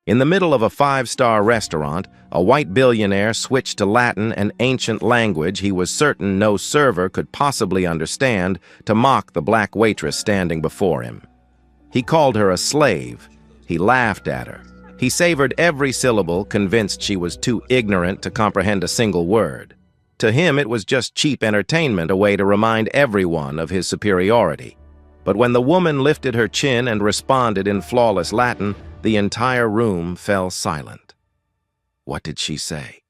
In the middle of a five-star restaurant, a white billionaire switched to Latin, an ancient language he was certain no server could possibly understand, to mock the black waitress standing before him. He called her a slave. He laughed at her. He savored every syllable, convinced she was too ignorant to comprehend a single word. To him, it was just cheap entertainment, a way to remind everyone of his superiority. But when the woman lifted her chin and responded in flawless Latin, the entire room fell silent. What did she say?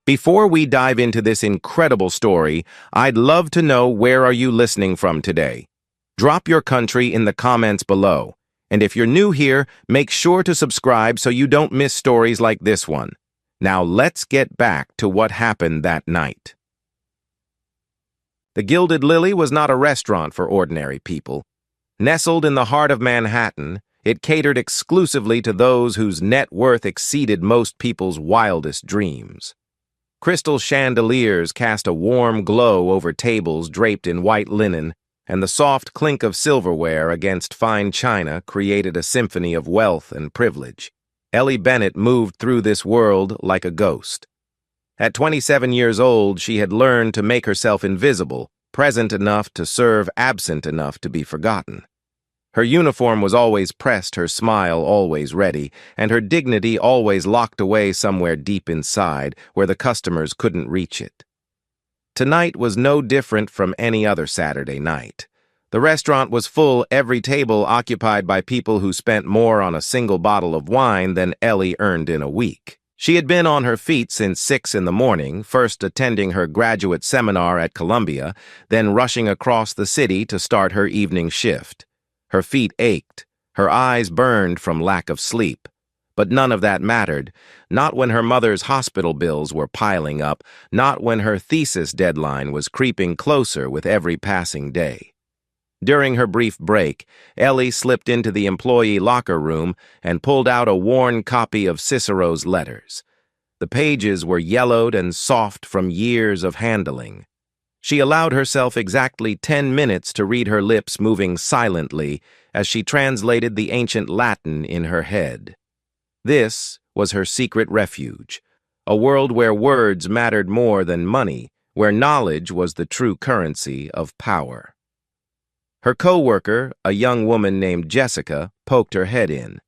Before we dive into this incredible story, I'd love to know, where are you listening from today? Drop your country in the comments below. And if you're new here, make sure to subscribe so you don't miss stories like this one. Now let's get back to what happened that night. The Gilded Lily was not a restaurant for ordinary people. Nestled in the heart of Manhattan, it catered exclusively to those whose net worth exceeded most people's wildest dreams. Crystal chandeliers cast a warm glow over tables draped in white linen, and the soft clink of silverware against fine china created a symphony of wealth and privilege. Ellie Bennett moved through this world like a ghost. At 27 years old, she had learned to make herself invisible, present enough to serve, absent enough to be forgotten. Her uniform was always pressed, her smile always ready, and her dignity always locked away somewhere deep inside, where the customers couldn't reach it. Tonight was no different from any other Saturday night. The restaurant was full, every table occupied by people who spent more on a single bottle of wine than Ellie earned in a week. She had been on her feet since 6 in the morning, first attending her graduate seminar at Columbia, then rushing across the city to start her evening shift. Her feet ached, her eyes burned from lack of sleep. But none of that mattered, not when her mother's hospital bills were piling up, not when her thesis deadline was creeping closer with every passing day. During her brief break, Ellie slipped into the employee locker room and pulled out a worn copy of Cicero's letters. The pages were yellowed and soft from years of handling. She allowed herself exactly 10 minutes to read, her lips moving silently as she translated the ancient Latin in her head. This was her secret refuge, a world where words mattered more than money, where knowledge was the true currency of power. Her co-worker, a young woman named Jessica, poked her head in.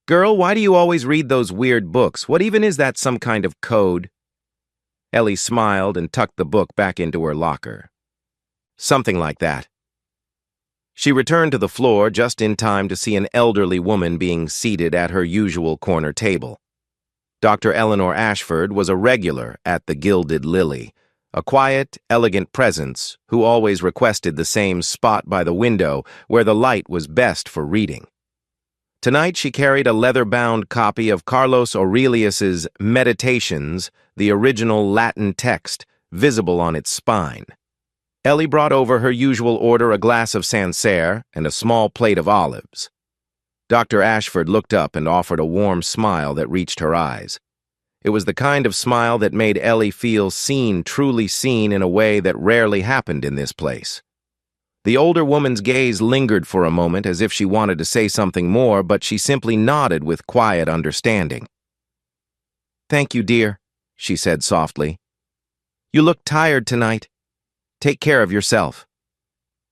"Girl, why do you always read those weird books? What even is that, some kind of code?" Ellie smiled and tucked the book back into her locker. "Something like that." She returned to the floor just in time to see an elderly woman being seated at her usual corner table. Dr. Eleanor Ashford was a regular at the Gilded Lily, a quiet, elegant presence who always requested the same spot by the window where the light was best for reading. Tonight she carried a leather-bound copy of Carlos Aurelius's Meditations, the original Latin text, visible on its spine. Ellie brought over her usual order, a glass of Sancerre and a small plate of olives. Dr. Ashford looked up and offered a warm smile that reached her eyes. It was the kind of smile that made Ellie feel seen, truly seen, in a way that rarely happened in this place. The older woman's gaze lingered for a moment as if she wanted to say something more, but she simply nodded with quiet understanding. "Thank you, dear," she said softly. "You look tired tonight. Take care of yourself."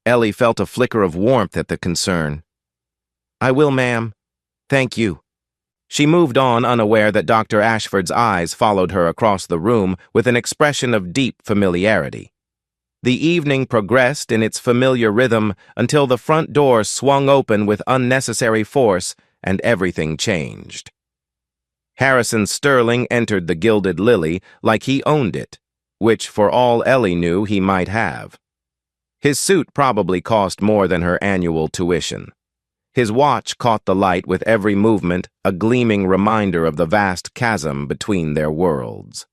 Ellie felt a flicker of warmth at the concern. "I will, ma'am. Thank you." She moved on, unaware that Dr. Ashford's eyes followed her across the room with an expression of deep familiarity. The evening progressed in its familiar rhythm until the front door swung open with unnecessary force and everything changed. Harrison Sterling entered the Gilded Lily like he owned it, which for all Ellie knew he might have. His suit probably cost more than her annual tuition. His watch caught the light with every movement, a gleaming reminder of the vast chasm between their worlds.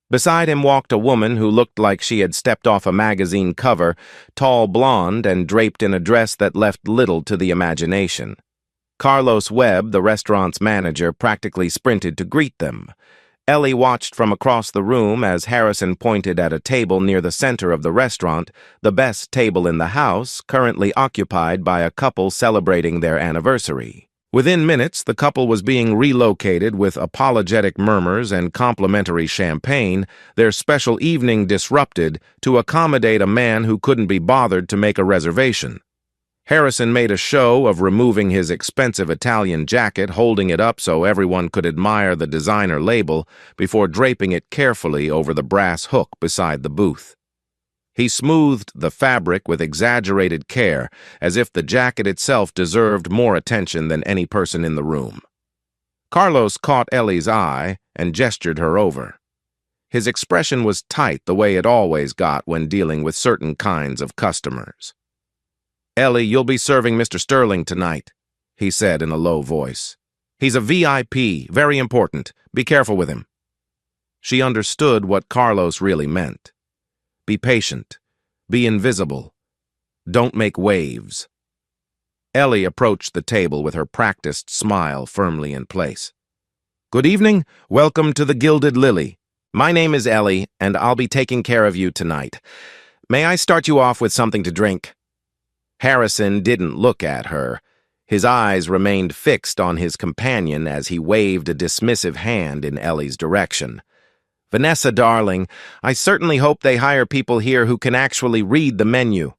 Beside him walked a woman who looked like she had stepped off a magazine cover, tall, blonde, and draped in a dress that left little to the imagination. Carlos Webb, the restaurant's manager, practically sprinted to greet them. Ellie watched from across the room as Harrison pointed at a table near the center of the restaurant, the best table in the house, currently occupied by a couple celebrating their anniversary. Within minutes, the couple was being relocated with apologetic murmurs and complimentary champagne, their special evening disrupted to accommodate a man who couldn't be bothered to make a reservation. Harrison made a show of removing his expensive Italian jacket, holding it up so everyone could admire the designer label before draping it carefully over the brass hook beside the booth. He smoothed the fabric with exaggerated care, as if the jacket itself deserved more attention than any person in the room. Carlos caught Ellie's eye and gestured her over. His expression was tight the way it always got when dealing with certain kinds of customers. "Ellie, you'll be serving Mr. Sterling tonight," he said in a low voice. "He's a VIP, very important. Be careful with him." She understood what Carlos really meant. Be patient. Be invisible. Don't make waves. Ellie approached the table with her practiced smile firmly in place. "Good evening. Welcome to the Gilded Lily. My name is Ellie, and I'll be taking care of you tonight. May I start you off with something to drink?" Harrison didn't look at her. His eyes remained fixed on his companion as he waved a dismissive hand in Ellie's direction. "Vanessa, darling, I certainly hope they hire people here who can actually read the menu."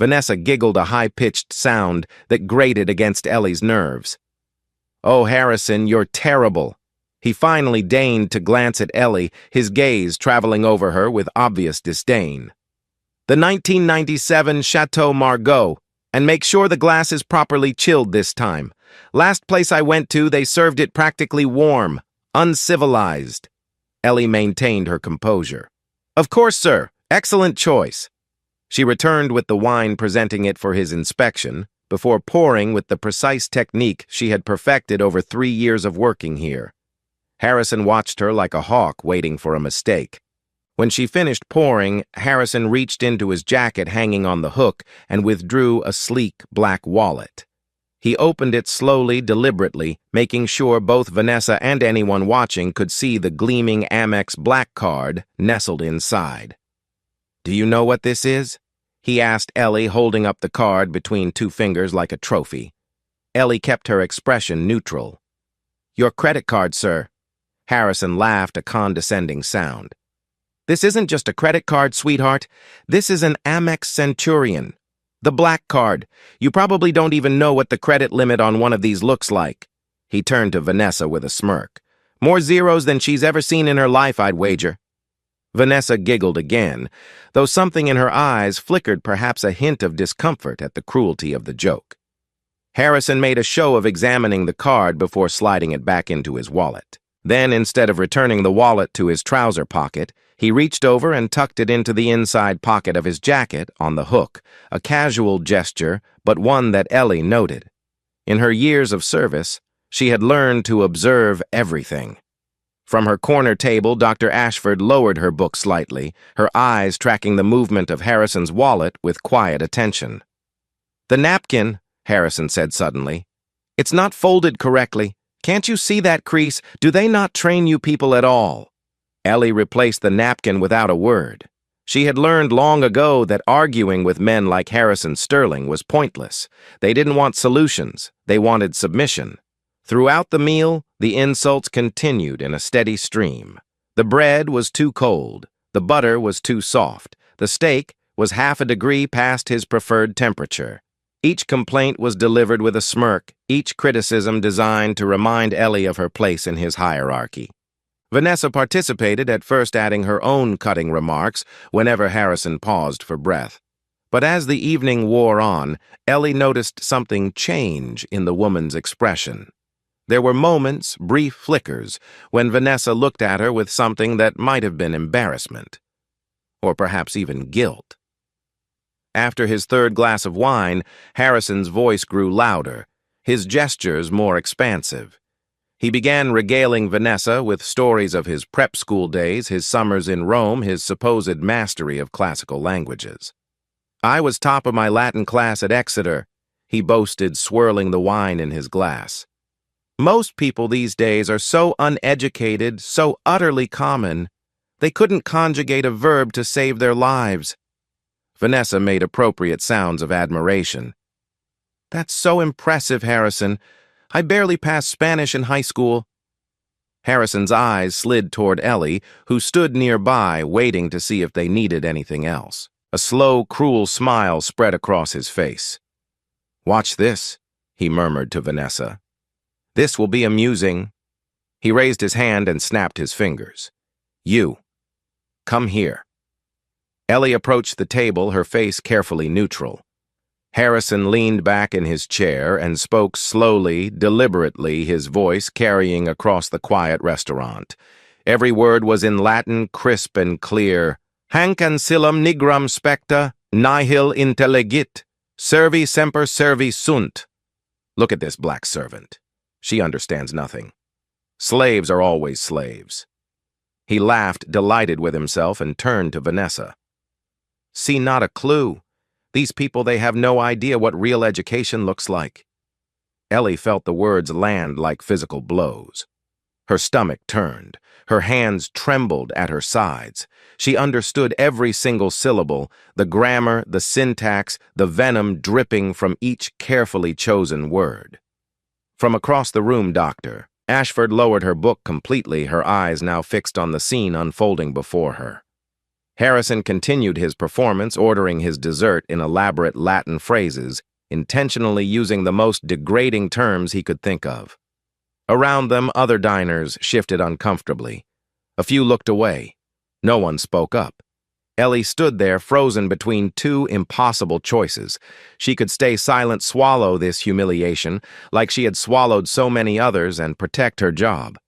Vanessa giggled a high-pitched sound that grated against Ellie's nerves. "Oh, Harrison, you're terrible." He finally deigned to glance at Ellie, his gaze traveling over her with obvious disdain. "The 1997 Chateau Margaux, and make sure the glass is properly chilled this time. Last place I went to, they served it practically warm, uncivilized." Ellie maintained her composure. "Of course, sir. Excellent choice." She returned with the wine, presenting it for his inspection, before pouring with the precise technique she had perfected over 3 years of working here. Harrison watched her like a hawk waiting for a mistake. When she finished pouring, Harrison reached into his jacket hanging on the hook and withdrew a sleek black wallet. He opened it slowly, deliberately, making sure both Vanessa and anyone watching could see the gleaming Amex Black card nestled inside. "Do you know what this is?" he asked Ellie, holding up the card between 2 fingers like a trophy. Ellie kept her expression neutral. "Your credit card, sir." Harrison laughed a condescending sound. "This isn't just a credit card, sweetheart. This is an Amex Centurion. The black card. You probably don't even know what the credit limit on one of these looks like." He turned to Vanessa with a smirk. "More zeros than she's ever seen in her life, I'd wager." Vanessa giggled again, though something in her eyes flickered perhaps a hint of discomfort at the cruelty of the joke. Harrison made a show of examining the card before sliding it back into his wallet. Then, instead of returning the wallet to his trouser pocket, he reached over and tucked it into the inside pocket of his jacket on the hook, a casual gesture, but one that Ellie noted. In her years of service, she had learned to observe everything. From her corner table, Dr. Ashford lowered her book slightly, her eyes tracking the movement of Harrison's wallet with quiet attention. "The napkin," Harrison said suddenly. "It's not folded correctly. Can't you see that crease? Do they not train you people at all?" Ellie replaced the napkin without a word. She had learned long ago that arguing with men like Harrison Sterling was pointless. They didn't want solutions. They wanted submission. Throughout the meal, the insults continued in a steady stream. The bread was too cold. The butter was too soft. The steak was half a degree past his preferred temperature. Each complaint was delivered with a smirk, each criticism designed to remind Ellie of her place in his hierarchy. Vanessa participated, at first adding her own cutting remarks whenever Harrison paused for breath. But as the evening wore on, Ellie noticed something change in the woman's expression. There were moments, brief flickers, when Vanessa looked at her with something that might have been embarrassment, or perhaps even guilt. After his 3rd glass of wine, Harrison's voice grew louder, his gestures more expansive. He began regaling Vanessa with stories of his prep school days, his summers in Rome, his supposed mastery of classical languages. "I was top of my Latin class at Exeter," he boasted, swirling the wine in his glass. "Most people these days are so uneducated, so utterly common, they couldn't conjugate a verb to save their lives." Vanessa made appropriate sounds of admiration. That's so impressive, Harrison. I barely passed Spanish in high school. Harrison's eyes slid toward Ellie, who stood nearby, waiting to see if they needed anything else. A slow, cruel smile spread across his face. "Watch this," he murmured to Vanessa. "This will be amusing." He raised his hand and snapped his fingers. "You, come here." Ellie approached the table, her face carefully neutral. Harrison leaned back in his chair and spoke slowly, deliberately, his voice carrying across the quiet restaurant. Every word was in Latin, crisp and clear. "Hanc ancillum nigram specta, nihil intellegit, servi semper servi sunt." Look at this black servant. She understands nothing. Slaves are always slaves. He laughed, delighted with himself, and turned to Vanessa. "See not a clue. These people, they have no idea what real education looks like." Ellie felt the words land like physical blows. Her stomach turned. Her hands trembled at her sides. She understood every single syllable, the grammar, the syntax, the venom dripping from each carefully chosen word. From across the room, Doctor, Ashford lowered her book completely, her eyes now fixed on the scene unfolding before her. Harrison continued his performance, ordering his dessert in elaborate Latin phrases, intentionally using the most degrading terms he could think of. Around them, other diners shifted uncomfortably. A few looked away. No one spoke up. Ellie stood there, frozen between two impossible choices. She could stay silent, swallow this humiliation, like she had swallowed so many others, and protect her job.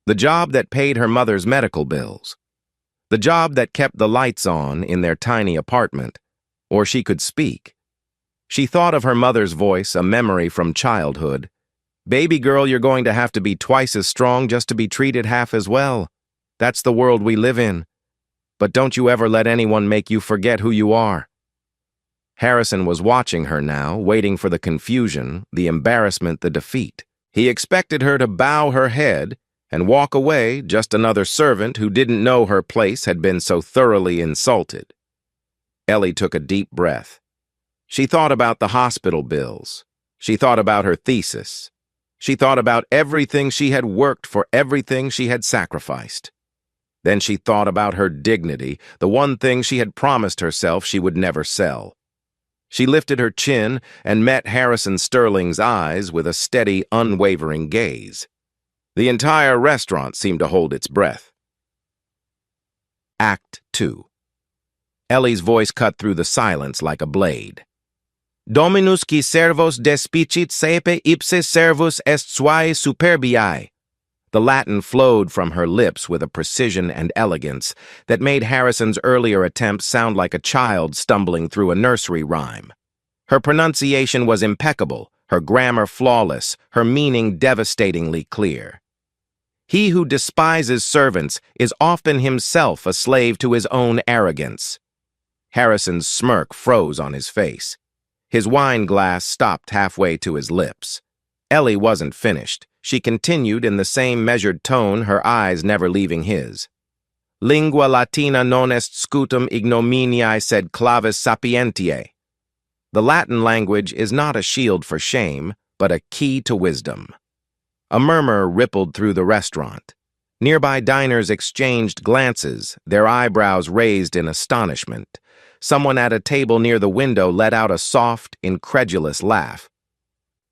The job that paid her mother's medical bills. The job that kept the lights on in their tiny apartment. Or she could speak. She thought of her mother's voice, a memory from childhood. "Baby girl, you're going to have to be twice as strong just to be treated half as well. That's the world we live in. But don't you ever let anyone make you forget who you are." Harrison was watching her now, waiting for the confusion, the embarrassment, the defeat. He expected her to bow her head and walk away, just another servant who didn't know her place had been so thoroughly insulted. Ellie took a deep breath. She thought about the hospital bills. She thought about her thesis. She thought about everything she had worked for, everything she had sacrificed. Then she thought about her dignity, the one thing she had promised herself she would never sell. She lifted her chin and met Harrison Sterling's eyes with a steady, unwavering gaze. The entire restaurant seemed to hold its breath. Act 2. Ellie's voice cut through the silence like a blade. "Dominus qui servos despicit saepe ipse servus est suae superbiae." The Latin flowed from her lips with a precision and elegance that made Harrison's earlier attempts sound like a child stumbling through a nursery rhyme. Her pronunciation was impeccable, her grammar flawless, her meaning devastatingly clear. He who despises servants is often himself a slave to his own arrogance. Harrison's smirk froze on his face. His wine glass stopped halfway to his lips. Ellie wasn't finished. She continued in the same measured tone, her eyes never leaving his. "Lingua Latina non est scutum ignominiae sed clavis sapientiae." The Latin language is not a shield for shame, but a key to wisdom. A murmur rippled through the restaurant. Nearby diners exchanged glances, their eyebrows raised in astonishment. Someone at a table near the window let out a soft, incredulous laugh.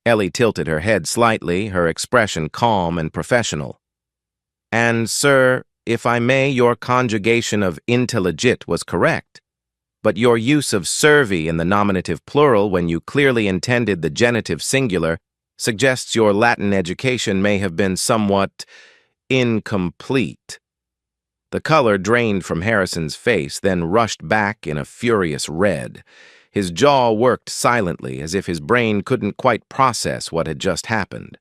Ellie tilted her head slightly, her expression calm and professional. "And, sir, if I may, your conjugation of intelligit was correct. But your use of servi in the nominative plural when you clearly intended the genitive singular suggests your Latin education may have been somewhat incomplete." The color drained from Harrison's face, then rushed back in a furious red. His jaw worked silently, as if his brain couldn't quite process what had just happened.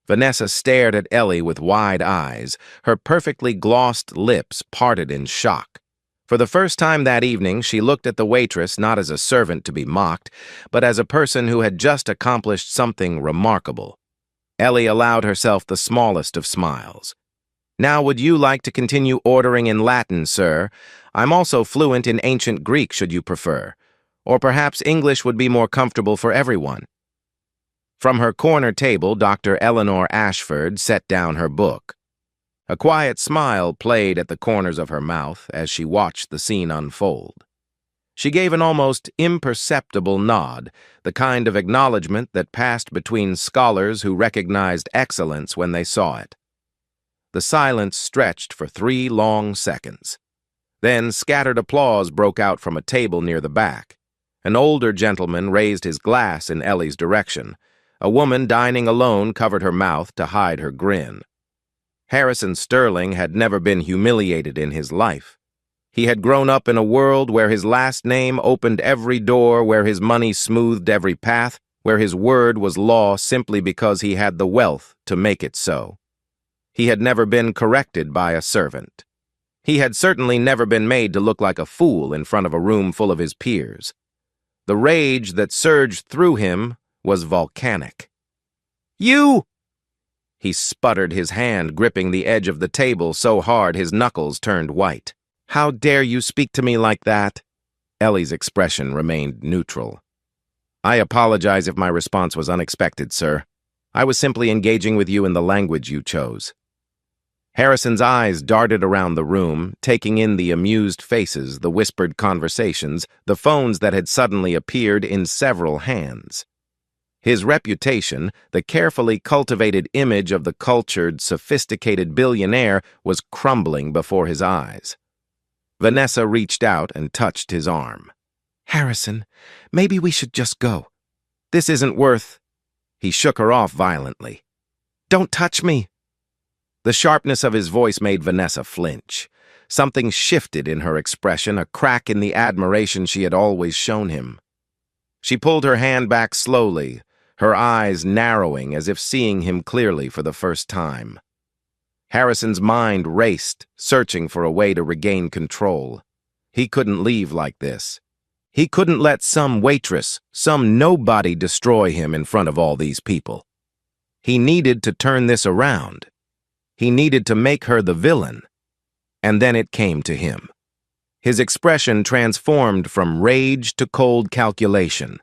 Vanessa stared at Ellie with wide eyes, her perfectly glossed lips parted in shock. For the first time that evening, she looked at the waitress not as a servant to be mocked, but as a person who had just accomplished something remarkable. Ellie allowed herself the smallest of smiles. "Now, would you like to continue ordering in Latin, sir? I'm also fluent in ancient Greek, should you prefer. Or perhaps English would be more comfortable for everyone." From her corner table, Dr. Eleanor Ashford set down her book. A quiet smile played at the corners of her mouth as she watched the scene unfold. She gave an almost imperceptible nod, the kind of acknowledgement that passed between scholars who recognized excellence when they saw it. The silence stretched for 3 long seconds. Then scattered applause broke out from a table near the back. An older gentleman raised his glass in Ellie's direction. A woman dining alone covered her mouth to hide her grin. Harrison Sterling had never been humiliated in his life. He had grown up in a world where his last name opened every door, where his money smoothed every path, where his word was law simply because he had the wealth to make it so. He had never been corrected by a servant. He had certainly never been made to look like a fool in front of a room full of his peers. The rage that surged through him was volcanic. "You!" He sputtered, his hand gripping the edge of the table so hard his knuckles turned white. "How dare you speak to me like that?" Ellie's expression remained neutral. "I apologize if my response was unexpected, sir. I was simply engaging with you in the language you chose." Harrison's eyes darted around the room, taking in the amused faces, the whispered conversations, the phones that had suddenly appeared in several hands. His reputation, the carefully cultivated image of the cultured, sophisticated billionaire, was crumbling before his eyes. Vanessa reached out and touched his arm. "Harrison, maybe we should just go. This isn't worth—" He shook her off violently. "Don't touch me!" The sharpness of his voice made Vanessa flinch. Something shifted in her expression, a crack in the admiration she had always shown him. She pulled her hand back slowly, her eyes narrowing as if seeing him clearly for the first time. Harrison's mind raced, searching for a way to regain control. He couldn't leave like this. He couldn't let some waitress, some nobody destroy him in front of all these people. He needed to turn this around. He needed to make her the villain. And then it came to him. His expression transformed from rage to cold calculation.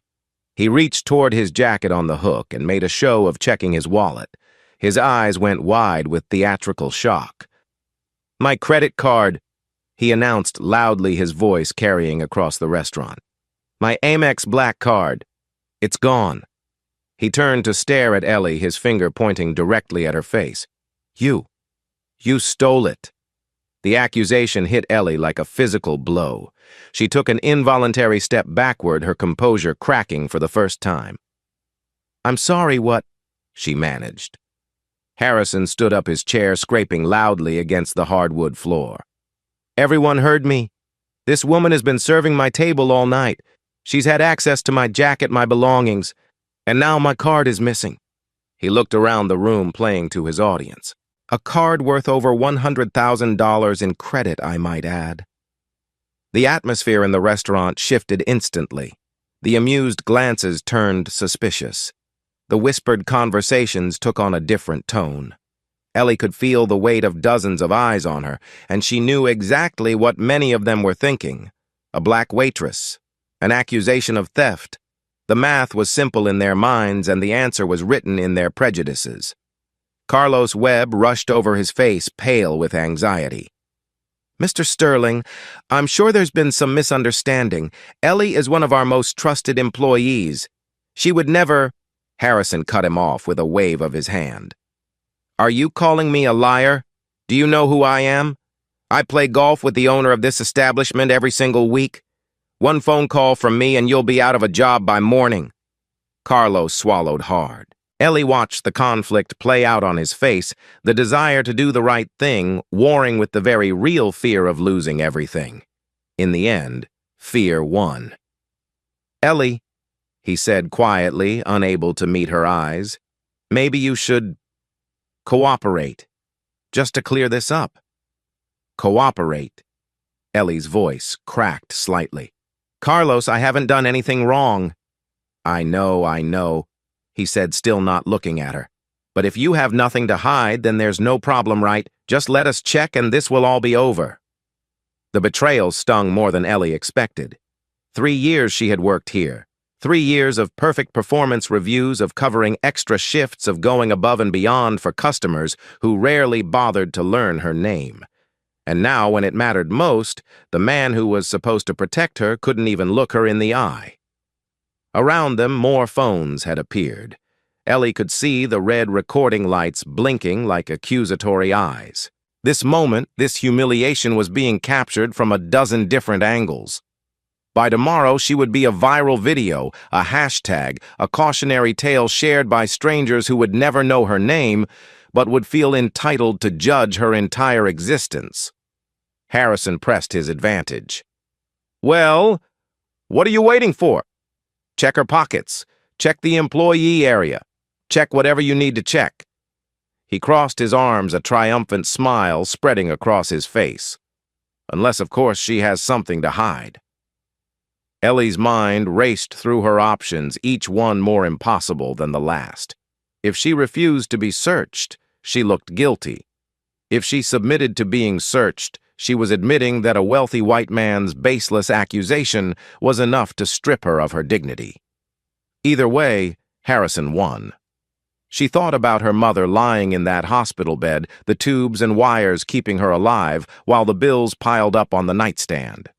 He reached toward his jacket on the hook and made a show of checking his wallet. His eyes went wide with theatrical shock. "My credit card," he announced loudly, his voice carrying across the restaurant. "My Amex Black Card. It's gone." He turned to stare at Ellie, his finger pointing directly at her face. You stole it." The accusation hit Ellie like a physical blow. She took an involuntary step backward, her composure cracking for the first time. "I'm sorry, what?" she managed. Harrison stood up his chair, scraping loudly against the hardwood floor. "Everyone heard me. This woman has been serving my table all night. She's had access to my jacket, my belongings, and now my card is missing." He looked around the room, playing to his audience. A card worth over $100,000 in credit, I might add. The atmosphere in the restaurant shifted instantly. The amused glances turned suspicious. The whispered conversations took on a different tone. Ellie could feel the weight of dozens of eyes on her, and she knew exactly what many of them were thinking. A black waitress. An accusation of theft. The math was simple in their minds, and the answer was written in their prejudices. Carlos Webb rushed over his face, pale with anxiety. "Mr. Sterling, I'm sure there's been some misunderstanding. Ellie is one of our most trusted employees. She would never—" Harrison cut him off with a wave of his hand. "Are you calling me a liar? Do you know who I am? I play golf with the owner of this establishment every single week. One phone call from me and you'll be out of a job by morning." Carlos swallowed hard. Ellie watched the conflict play out on his face, the desire to do the right thing, warring with the very real fear of losing everything. In the end, fear won. "Ellie," he said quietly, unable to meet her eyes, "maybe you should cooperate, just to clear this up." "Cooperate?" Ellie's voice cracked slightly. "Carlos, I haven't done anything wrong." I know, he said, still not looking at her. "But if you have nothing to hide, then there's no problem, right? Just let us check and this will all be over." The betrayal stung more than Ellie expected. 3 years she had worked here. 3 years of perfect performance reviews of covering extra shifts of going above and beyond for customers who rarely bothered to learn her name. And now, when it mattered most, the man who was supposed to protect her couldn't even look her in the eye. Around them, more phones had appeared. Ellie could see the red recording lights blinking like accusatory eyes. This moment, this humiliation was being captured from a dozen different angles. By tomorrow, she would be a viral video, a hashtag, a cautionary tale shared by strangers who would never know her name, but would feel entitled to judge her entire existence. Harrison pressed his advantage. "Well, what are you waiting for? Check her pockets. Check the employee area. Check whatever you need to check." He crossed his arms, a triumphant smile spreading across his face. Unless, of course, she has something to hide. Ellie's mind raced through her options, each one more impossible than the last. If she refused to be searched, she looked guilty. If she submitted to being searched, she was admitting that a wealthy white man's baseless accusation was enough to strip her of her dignity. Either way, Harrison won. She thought about her mother lying in that hospital bed, the tubes and wires keeping her alive, while the bills piled up on the nightstand.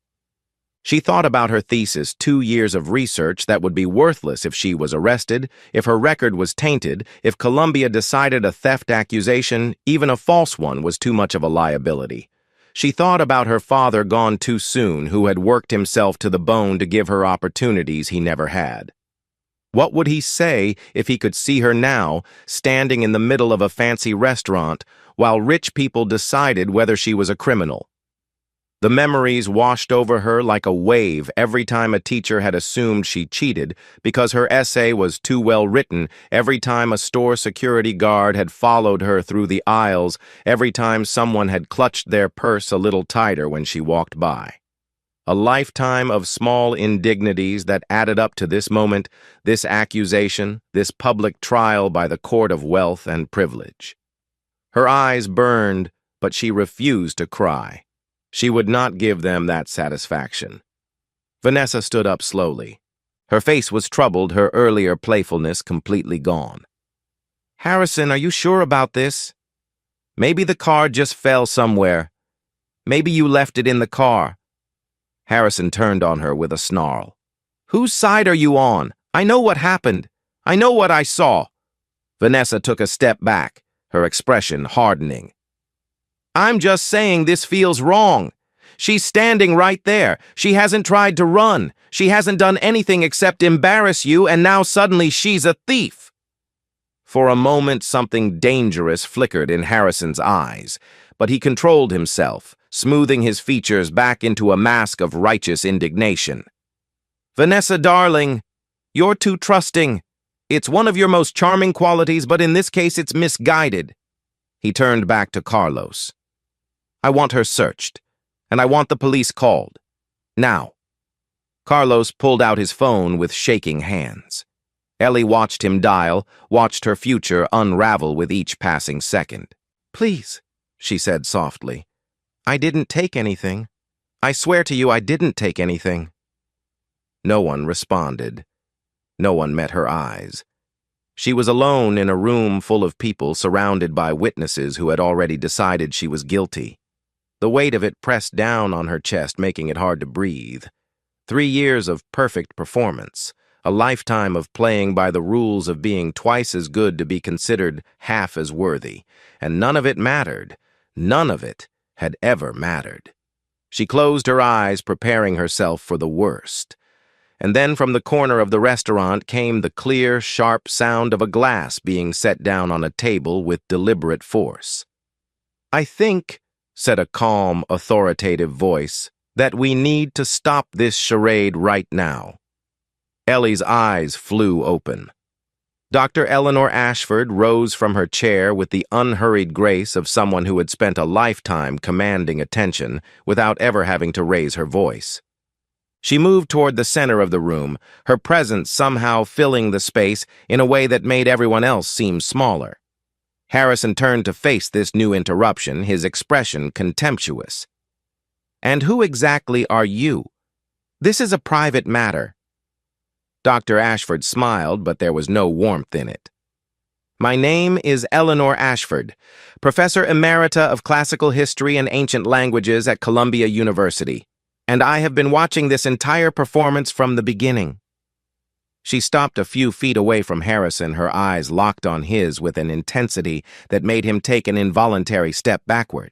She thought about her thesis, 2 years of research that would be worthless if she was arrested, if her record was tainted, if Columbia decided a theft accusation, even a false one, was too much of a liability. She thought about her father gone too soon, who had worked himself to the bone to give her opportunities he never had. What would he say if he could see her now, standing in the middle of a fancy restaurant, while rich people decided whether she was a criminal? The memories washed over her like a wave every time a teacher had assumed she cheated because her essay was too well written, every time a store security guard had followed her through the aisles, every time someone had clutched their purse a little tighter when she walked by. A lifetime of small indignities that added up to this moment, this accusation, this public trial by the court of wealth and privilege. Her eyes burned, but she refused to cry. She would not give them that satisfaction. Vanessa stood up slowly. Her face was troubled, her earlier playfulness completely gone. "Harrison, are you sure about this? Maybe the card just fell somewhere. Maybe you left it in the car." Harrison turned on her with a snarl. "Whose side are you on? I know what happened. I know what I saw." Vanessa took a step back, her expression hardening. "I'm just saying this feels wrong. She's standing right there. She hasn't tried to run. She hasn't done anything except embarrass you, and now suddenly she's a thief." For a moment, something dangerous flickered in Harrison's eyes, but he controlled himself, smoothing his features back into a mask of righteous indignation. "Vanessa, darling, you're too trusting. It's one of your most charming qualities, but in this case it's misguided." He turned back to Carlos. "I want her searched, and I want the police called. Now." Carlos pulled out his phone with shaking hands. Ellie watched him dial, watched her future unravel with each passing second. "Please," she said softly. "I didn't take anything. I swear to you I didn't take anything." No one responded. No one met her eyes. She was alone in a room full of people surrounded by witnesses who had already decided she was guilty. The weight of it pressed down on her chest, making it hard to breathe. 3 years of perfect performance, a lifetime of playing by the rules of being twice as good to be considered half as worthy, and none of it mattered. None of it had ever mattered. She closed her eyes, preparing herself for the worst. And then from the corner of the restaurant came the clear, sharp sound of a glass being set down on a table with deliberate force. "I think," said a calm, authoritative voice, "that we need to stop this charade right now." Ellie's eyes flew open. Dr. Eleanor Ashford rose from her chair with the unhurried grace of someone who had spent a lifetime commanding attention without ever having to raise her voice. She moved toward the center of the room, her presence somehow filling the space in a way that made everyone else seem smaller. Harrison turned to face this new interruption, his expression contemptuous. "And who exactly are you? This is a private matter." Dr. Ashford smiled, but there was no warmth in it. My name is Eleanor Ashford, Professor Emerita of Classical History and Ancient Languages at Columbia University, and I have been watching this entire performance from the beginning. She stopped a few feet away from Harrison, her eyes locked on his with an intensity that made him take an involuntary step backward.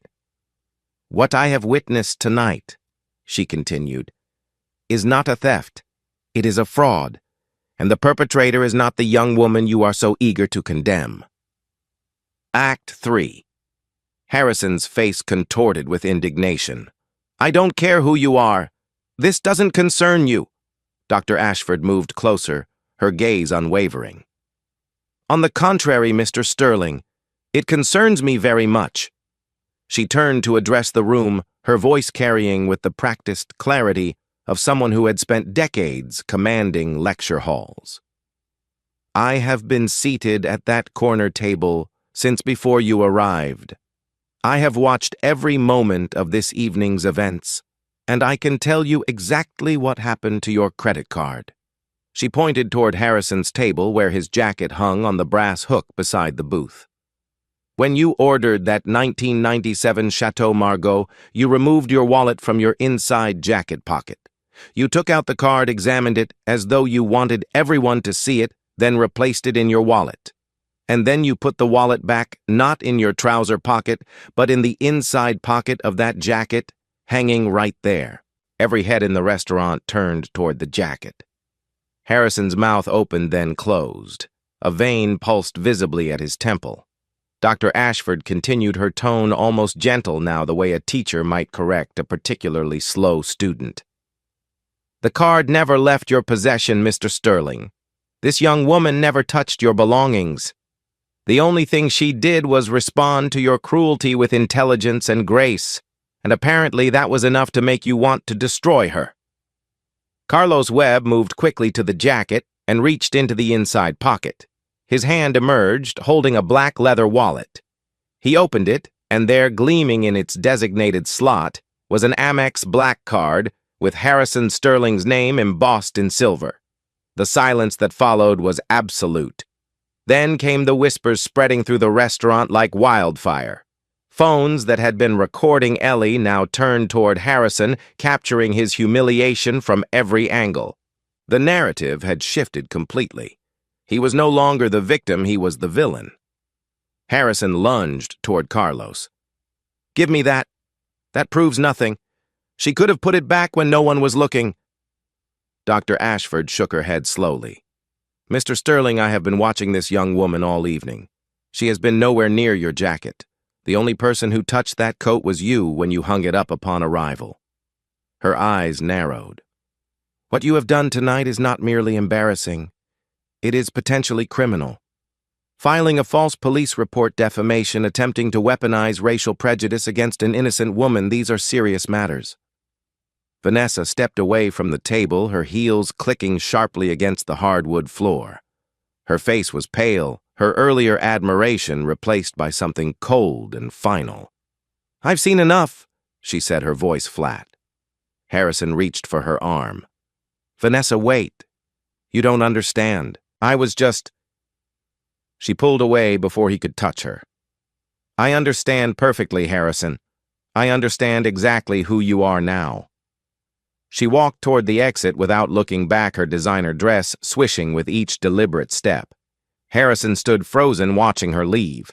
What I have witnessed tonight, she continued, is not a theft. It is a fraud, and the perpetrator is not the young woman you are so eager to condemn. Act 3. Harrison's face contorted with indignation. I don't care who you are. This doesn't concern you. Dr. Ashford moved closer, her gaze unwavering. On the contrary, Mr. Sterling, it concerns me very much. She turned to address the room, her voice carrying with the practiced clarity of someone who had spent decades commanding lecture halls. I have been seated at that corner table since before you arrived. I have watched every moment of this evening's events, and I can tell you exactly what happened to your credit card. She pointed toward Harrison's table where his jacket hung on the brass hook beside the booth. When you ordered that 1997 Chateau Margaux, you removed your wallet from your inside jacket pocket. You took out the card, examined it as though you wanted everyone to see it, then replaced it in your wallet. And then you put the wallet back, not in your trouser pocket, but in the inside pocket of that jacket, hanging right there. Every head in the restaurant turned toward the jacket. Harrison's mouth opened, then closed. A vein pulsed visibly at his temple. Dr. Ashford continued, her tone almost gentle now, the way a teacher might correct a particularly slow student. The card never left your possession, Mr. Sterling. This young woman never touched your belongings. The only thing she did was respond to your cruelty with intelligence and grace, and apparently that was enough to make you want to destroy her. Carlos Webb moved quickly to the jacket and reached into the inside pocket. His hand emerged, holding a black leather wallet. He opened it, and there, gleaming in its designated slot, was an Amex Black card with Harrison Sterling's name embossed in silver. The silence that followed was absolute. Then came the whispers spreading through the restaurant like wildfire. Phones that had been recording Ellie now turned toward Harrison, capturing his humiliation from every angle. The narrative had shifted completely. He was no longer the victim, he was the villain. Harrison lunged toward Carlos. Give me that. That proves nothing. She could have put it back when no one was looking. Dr. Ashford shook her head slowly. Mr. Sterling, I have been watching this young woman all evening. She has been nowhere near your jacket. The only person who touched that coat was you when you hung it up upon arrival. Her eyes narrowed. What you have done tonight is not merely embarrassing. It is potentially criminal. Filing a false police report, defamation, attempting to weaponize racial prejudice against an innocent woman, these are serious matters. Vanessa stepped away from the table, her heels clicking sharply against the hardwood floor. Her face was pale, her earlier admiration replaced by something cold and final. I've seen enough, she said, her voice flat. Harrison reached for her arm. Vanessa, wait. You don't understand. I was just... She pulled away before he could touch her. I understand perfectly, Harrison. I understand exactly who you are now. She walked toward the exit without looking back, her designer dress swishing with each deliberate step. Harrison stood frozen, watching her leave.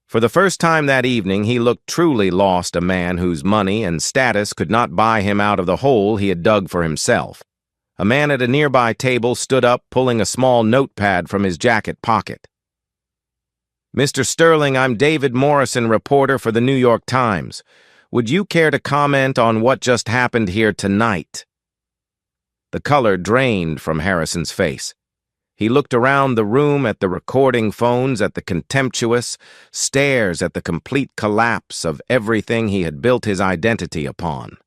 For the first time that evening, he looked truly lost, a man whose money and status could not buy him out of the hole he had dug for himself. A man at a nearby table stood up, pulling a small notepad from his jacket pocket. Mr. Sterling, I'm David Morrison, reporter for the New York Times. Would you care to comment on what just happened here tonight? The color drained from Harrison's face. He looked around the room at the recording phones, at the contemptuous stares, at the complete collapse of everything he had built his identity upon.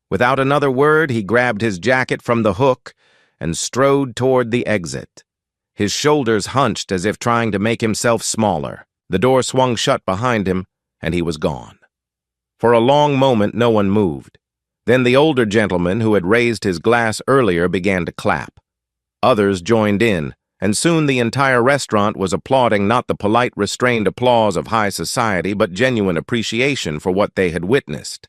Without another word, he grabbed his jacket from the hook and strode toward the exit. His shoulders hunched as if trying to make himself smaller. The door swung shut behind him, and he was gone. For a long moment, no one moved. Then the older gentleman who had raised his glass earlier began to clap. Others joined in, and soon the entire restaurant was applauding not the polite, restrained applause of high society, but genuine appreciation for what they had witnessed.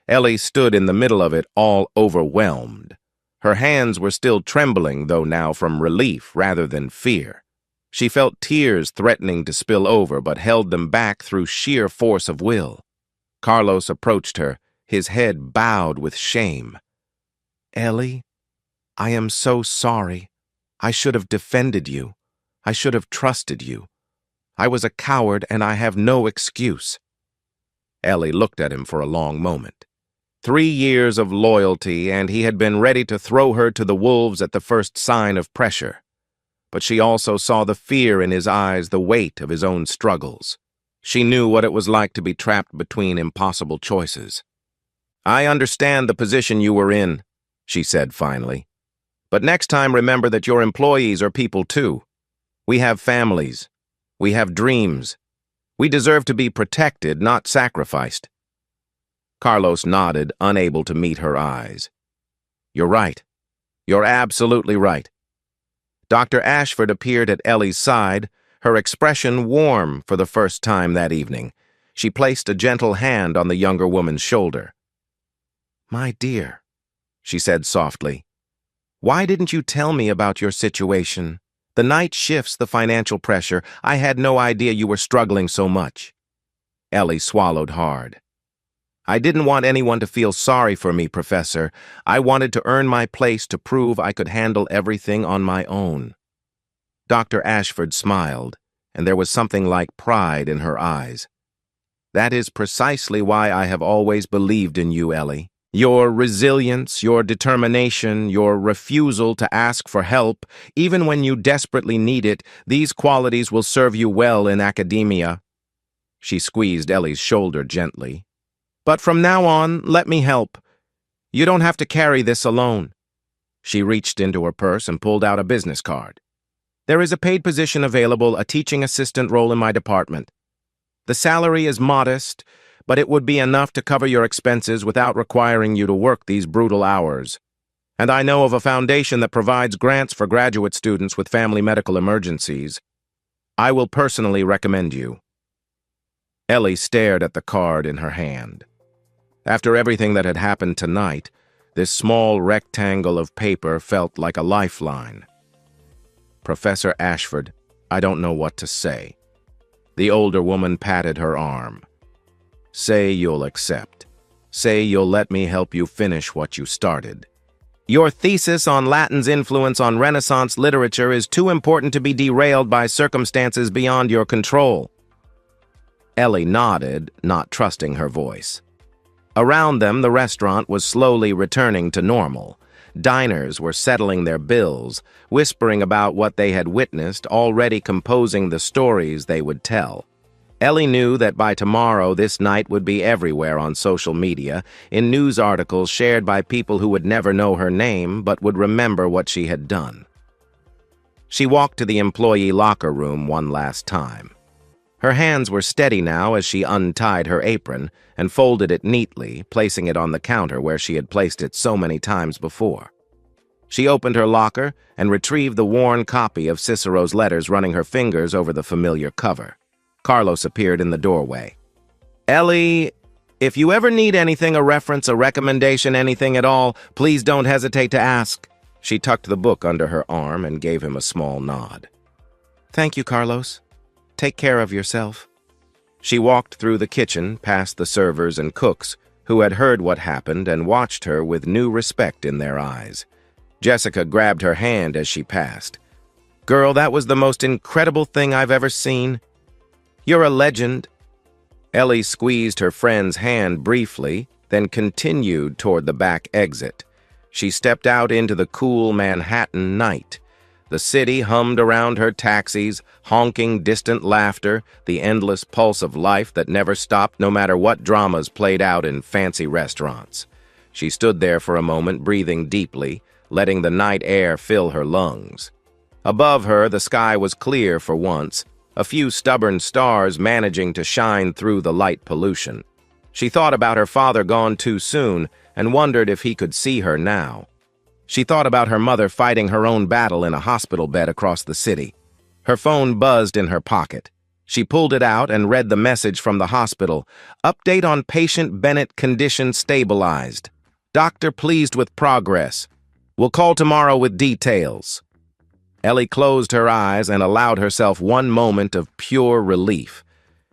Ellie stood in the middle of it, all overwhelmed. Her hands were still trembling, though now from relief rather than fear. She felt tears threatening to spill over, but held them back through sheer force of will. Carlos approached her, his head bowed with shame. "Ellie, I am so sorry. I should have defended you. I should have trusted you. I was a coward, and I have no excuse." Ellie looked at him for a long moment. 3 years of loyalty, and he had been ready to throw her to the wolves at the first sign of pressure. But she also saw the fear in his eyes, the weight of his own struggles. She knew what it was like to be trapped between impossible choices. "I understand the position you were in," she said finally. "But next time remember that your employees are people too. We have families. We have dreams. We deserve to be protected, not sacrificed." Carlos nodded, unable to meet her eyes. "You're right. You're absolutely right." Dr. Ashford appeared at Ellie's side, her expression warm for the first time that evening. She placed a gentle hand on the younger woman's shoulder. "My dear," she said softly, "why didn't you tell me about your situation? The night shifts, the financial pressure. I had no idea you were struggling so much." Ellie swallowed hard. "I didn't want anyone to feel sorry for me, Professor. I wanted to earn my place to prove I could handle everything on my own." Dr. Ashford smiled, and there was something like pride in her eyes. "That is precisely why I have always believed in you, Ellie. Your resilience, your determination, your refusal to ask for help, even when you desperately need it, these qualities will serve you well in academia." She squeezed Ellie's shoulder gently. "But from now on, let me help. You don't have to carry this alone." She reached into her purse and pulled out a business card. "There is a paid position available, a teaching assistant role in my department. The salary is modest, but it would be enough to cover your expenses without requiring you to work these brutal hours. And I know of a foundation that provides grants for graduate students with family medical emergencies. I will personally recommend you." Ellie stared at the card in her hand. After everything that had happened tonight, this small rectangle of paper felt like a lifeline. "Professor Ashford, I don't know what to say." The older woman patted her arm. "Say you'll accept. Say you'll let me help you finish what you started. Your thesis on Latin's influence on Renaissance literature is too important to be derailed by circumstances beyond your control." Ellie nodded, not trusting her voice. Around them, the restaurant was slowly returning to normal. Diners were settling their bills, whispering about what they had witnessed, already composing the stories they would tell. Ellie knew that by tomorrow this night would be everywhere on social media, in news articles shared by people who would never know her name but would remember what she had done. She walked to the employee locker room one last time. Her hands were steady now as she untied her apron and folded it neatly, placing it on the counter where she had placed it so many times before. She opened her locker and retrieved the worn copy of Cicero's letters, running her fingers over the familiar cover. Carlos appeared in the doorway. "Ellie, if you ever need anything, a reference, a recommendation, anything at all, please don't hesitate to ask." She tucked the book under her arm and gave him a small nod. "Thank you, Carlos. Take care of yourself." She walked through the kitchen, past the servers and cooks, who had heard what happened and watched her with new respect in their eyes. Jessica grabbed her hand as she passed. "Girl, that was the most incredible thing I've ever seen. You're a legend." Ellie squeezed her friend's hand briefly, then continued toward the back exit. She stepped out into the cool Manhattan night. The city hummed around her taxis, honking distant laughter, the endless pulse of life that never stopped no matter what dramas played out in fancy restaurants. She stood there for a moment, breathing deeply, letting the night air fill her lungs. Above her, the sky was clear for once, a few stubborn stars managing to shine through the light pollution. She thought about her father gone too soon and wondered if he could see her now. She thought about her mother fighting her own battle in a hospital bed across the city. Her phone buzzed in her pocket. She pulled it out and read the message from the hospital. Update on patient Bennett, condition stabilized. Doctor pleased with progress. We'll call tomorrow with details. Ellie closed her eyes and allowed herself one moment of pure relief.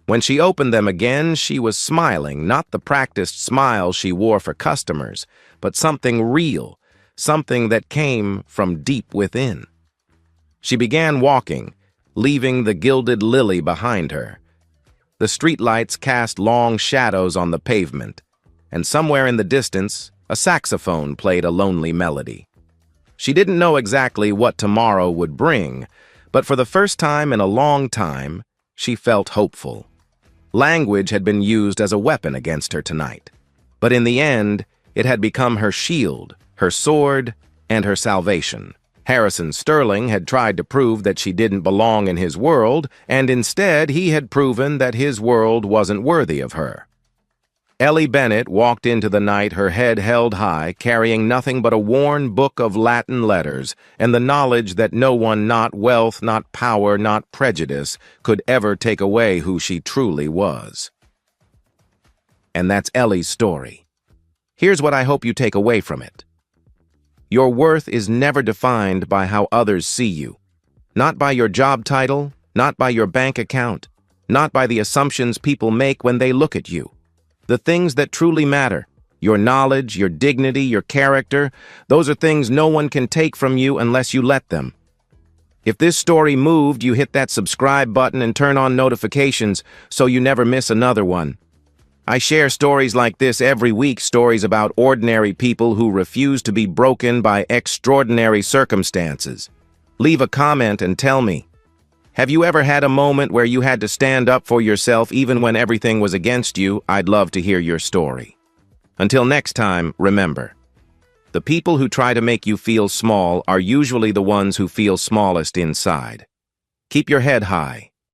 When she opened them again, she was smiling, not the practiced smile she wore for customers, but something real, something that came from deep within. She began walking, leaving the gilded lily behind her. The streetlights cast long shadows on the pavement, and somewhere in the distance, a saxophone played a lonely melody. She didn't know exactly what tomorrow would bring, but for the first time in a long time, she felt hopeful. Language had been used as a weapon against her tonight, but in the end, it had become her shield, her sword, and her salvation. Harrison Sterling had tried to prove that she didn't belong in his world, and instead he had proven that his world wasn't worthy of her. Ellie Bennett walked into the night, her head held high, carrying nothing but a worn book of Latin letters and the knowledge that no one, not wealth, not power, not prejudice, could ever take away who she truly was. And that's Ellie's story. Here's what I hope you take away from it. Your worth is never defined by how others see you. Not by your job title, not by your bank account, not by the assumptions people make when they look at you. The things that truly matter, your knowledge, your dignity, your character, those are things no one can take from you unless you let them. If this story moved, you hit that subscribe button and turn on notifications so you never miss another one. I share stories like this every week, stories about ordinary people who refuse to be broken by extraordinary circumstances. Leave a comment and tell me, have you ever had a moment where you had to stand up for yourself even when everything was against you? I'd love to hear your story. Until next time, remember, the people who try to make you feel small are usually the ones who feel smallest inside. Keep your head high.